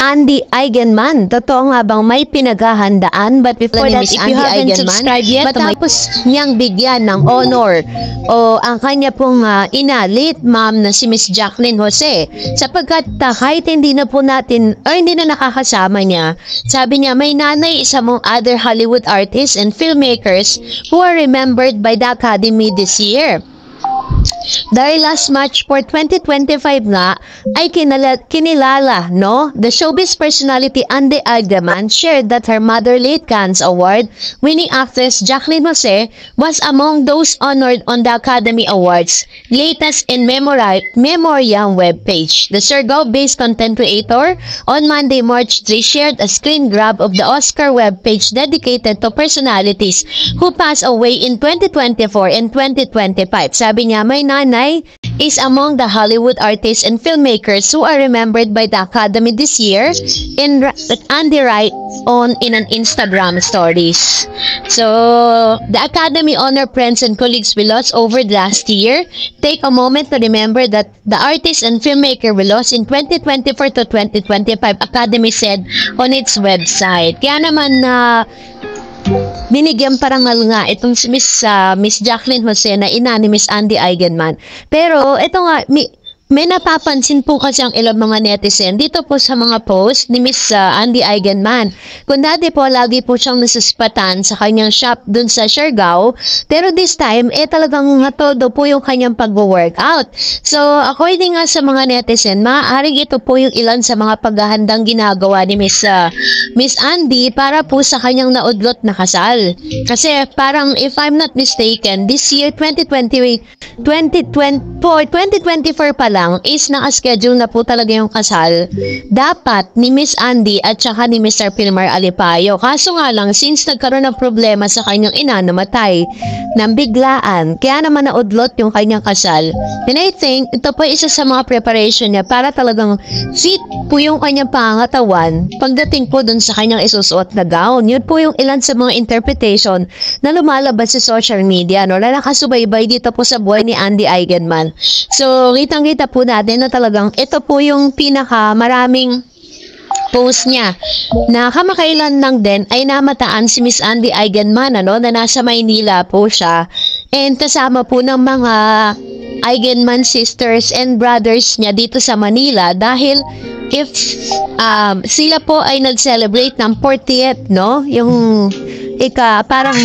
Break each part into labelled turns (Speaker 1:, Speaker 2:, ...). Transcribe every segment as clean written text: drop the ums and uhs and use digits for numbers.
Speaker 1: Andy Eigenman. Totoo nga bang may pinaghahandaan? But before that, if you haven't subscribed yet, matapos niyang bigyan ng honor o ang kanya pong ina, late mom na si Miss Jacqueline Jose, sapagkat kahit hindi na po natin or hindi na nakakasama niya, sabi niya may nanay isa mong other Hollywood artists and filmmakers who are remembered by the Academy this year. Dahil last March for 2025 nga ay kinilala, no? The showbiz personality Andy Eigenman shared that her mother late Cannes Award winning actress Jacqueline Jose was among those honored on the Academy Awards latest in memoriam webpage. The Surigao-based content creator on Monday, March 3 shared a screen grab of the Oscar webpage dedicated to personalities who passed away in 2024 and 2025. Sabi niya, my nanay is among the Hollywood artists and filmmakers who are remembered by the Academy this year, and Andy write on in an Instagram stories. So, the Academy honor friends and colleagues we lost over the last year. Take a moment to remember that the artist and filmmaker we lost in 2024 to 2025, Academy said on its website. Kaya naman binigyan parangal nga itong si Miss Jacqueline Jose na ina ni Miss Andy Eigenman. Pero ito nga, may napapansin po kasi ang ilang mga netizen dito po sa mga post ni Miss Andy Eigenman. Kung dati po, lagi po siyang nasuspatan sa kanyang shop dun sa Surigao. Pero this time, talagang todo po yung kanyang pag-workout. So, according nga sa mga netizen, maaaring ito po yung ilan sa mga paghahandang ginagawa ni Miss Andy para po sa kanyang naudlot na kasal. Kasi parang, if I'm not mistaken, this year, 2024 pa lang, is naka-schedule na po talaga yung kasal. Dapat ni Miss Andy at saka ni Mr. Pilmar Alipayo. Kaso nga lang, since nagkaroon ng problema sa kanyang ina, namatay ng biglaan, kaya naman naudlot yung kanyang kasal. And I think, ito po isa sa mga preparation niya para talagang fit po yung kanyang pangatawan pagdating po dun sa kanyang isusuot na gown. Yun po yung ilan sa mga interpretation na lumalabas sa social media, no, na nakasubaybay dito po sa buhay ni Andy Eigenman. So, kitang-kita po natin na talagang ito po yung pinaka-maraming post niya na kamakailan lang din ay namataan si Miss Andy Eigenman, na nasa Maynila po siya, and kasama po ng mga Eigenman sisters and brothers niya dito sa Manila dahil if sila po ay nag-celebrate ng 40th, no? Yung parang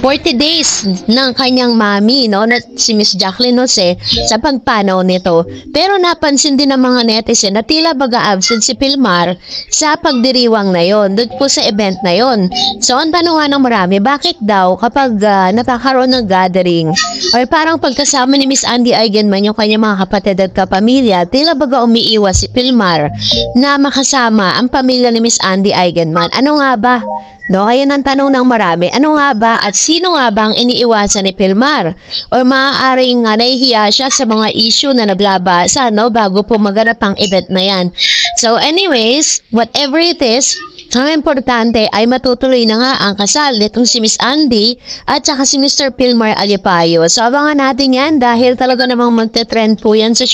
Speaker 1: 40 days ng kanyang mami, no, na si Miss Jacqueline Jose sa pagpanaw nito. Pero napansin din ng mga netizen na tila baga-absent si Pilmar sa pagdiriwang na yon, doon po sa event na yon. So, ang tanungan ng marami, bakit daw kapag nakakaroon ng gathering or parang pagkasama ni Miss Andy Eigenman yung kanyang mga kapatid at kapamilya, tila baga umiiwas si Pilmar na makasama ang pamilya ni Miss Andy Eigenman. Ano nga ba? No, ayan ang tanong ng marami. Ano nga ba at sino nga ba ang iniiwasan ni Pilmar? O maaaring nahihiya siya sa mga issue na naglabasa, no, bago po maganap ang event na yan. So anyways, whatever it is, ang importante ay matutuloy na nga ang kasal nitong si Miss Andy at saka si Mr. Pilmar Alipayo. So abangan natin yan dahil talaga namang magte-trend po yan sa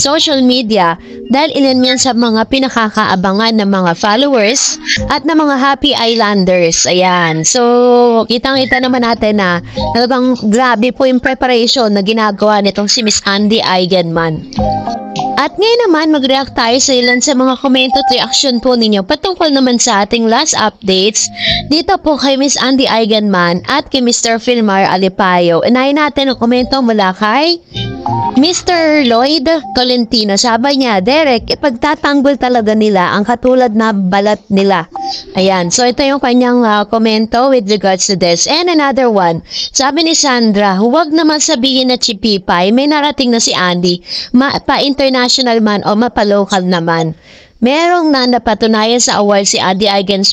Speaker 1: social media dahil ilan yan sa mga pinakakaabangan ng mga followers at ng mga happy islanders. Ayan. So kitang-kita naman natin na talagang grabe po yung preparation na ginagawa nitong si Miss Andy Eigenman. At ngayon naman, mag-react tayo sa ilan sa mga komento at reaction po ninyo patungkol naman sa ating last updates dito po kay Miss Andy Eigenman at kay Mr. Pilmar Alipayo. Unahin natin ang komento mula kay Mr. Lloyd Tolentino. Sabi niya, Derek, ipagtatanggol talaga nila ang katulad na balat nila. Ayan, so ito yung kanyang komento with regards to this. And another one, sabi ni Sandra, huwag naman sabihin na chipipay, may narating na si Andy, pa-international man o mapa-local naman. Merong na napatunayan sa award si Andy Eigenman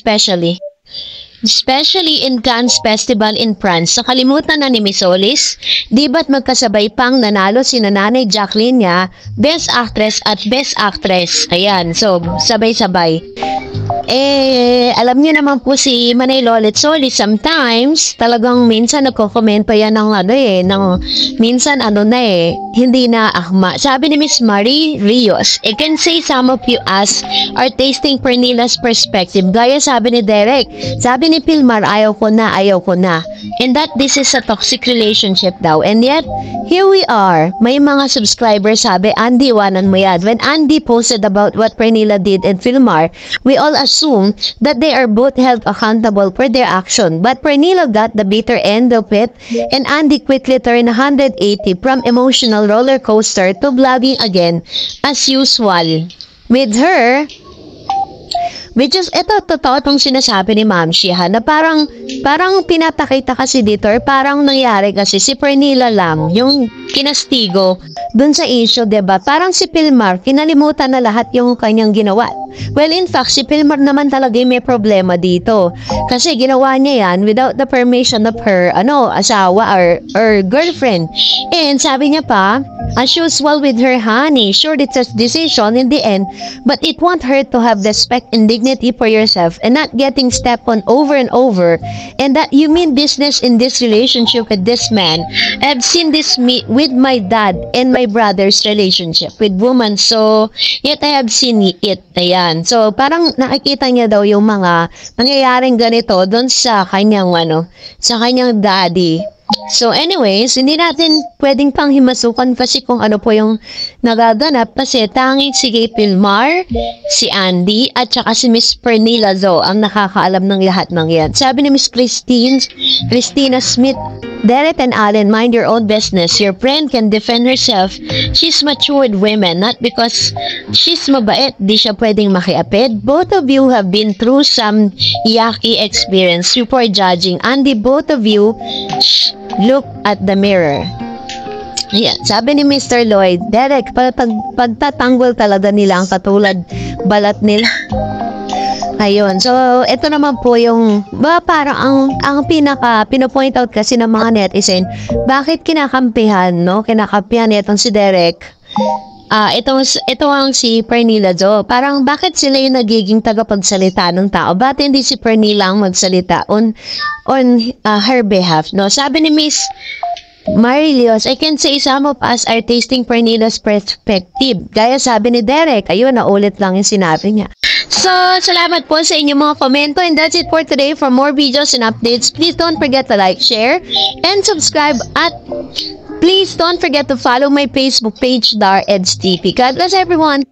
Speaker 1: especially in Cannes Festival in France. Sa kalimutan na ni Miss Solis, di ba't magkasabay pang nanalo si Nanay Jacqueline niya, Best Actress at Best Actress. Ayan, so sabay-sabay. Alam niyo naman po si Manay Lolit Soli, sometimes, talagang minsan nagko-comment pa yan minsan hindi na akma. Sabi ni Miss Marie Rios, I can say some of you are tasting Pernila's perspective. Gaya sabi ni Derek, sabi ni Pilmar, ayaw ko na. And that this is a toxic relationship daw. And yet, here we are. May mga subscribers sabi, Andy, iwanan mo yan. When Andy posted about what Pernila did and Pilmar, we all assume that they are both held accountable for their action. But Pernila got the bitter end of it, and Andy quickly turned 180 from emotional roller coaster to vlogging again as usual. With her, which is, totoo itong sinasabi ni Ma'am Shia, na parang pinapakita kasi dito, or parang nangyari kasi si Pernila lang, yung kinastigo dun sa issue, diba? Parang si Pilmar, kinalimutan na lahat yung kanyang ginawa. Well, in fact, si Pilmar naman talaga may problema dito. Kasi ginawa niya yan without the permission of her, asawa or girlfriend. And sabi niya pa, as usual with her honey, sure it's a decision in the end, but it won't hurt to have respect and dignity for yourself and not getting stepped on over and over, and that you mean business in this relationship with this man. I've seen this with my dad and my brother's relationship with women, so yet I have seen it. Ayan. So parang nakikita niya daw yung mga nangyayaring ganito doon sa kanyang daddy. So anyways, hindi natin pwedeng panghimasukan kasi kung ano po yung nagaganap kasi tanging si Gay Pilmar, si Andy, at saka si Miss Pernila Zo ang nakakaalam ng lahat ng yan. Sabi ni Miss Christina Smith, Derek and Allen, mind your own business. Your friend can defend herself. She's matured women, not because she's mabait, di siya pwedeng makiapid. Both of you have been through some yucky experience before judging. Andy, both of you look at the mirror. Ayan, sabi ni Mr. Lloyd, Derek, pagtatanggol talaga nila ang katulad balat nila. Ayun, so ito naman po yung parang ang pinopoint out kasi ng mga netizen, bakit kinakampihan itong si Derek, ito ang si Pernila Jo, parang bakit sila yung nagiging tagapagsalita ng tao, ba't hindi si Pernila ang magsalita on her behalf, no? Sabi ni Miss Marilios, I can say some of us are tasting Pernila's perspective. Gaya sabi ni Derek, ayun, naulit lang yung sinabi niya. So, salamat po sa inyong mga komento, and that's it for today. For more videos and updates, please don't forget to like, share, and subscribe, at please don't forget to follow my Facebook page, Dar Eds TV. God bless everyone!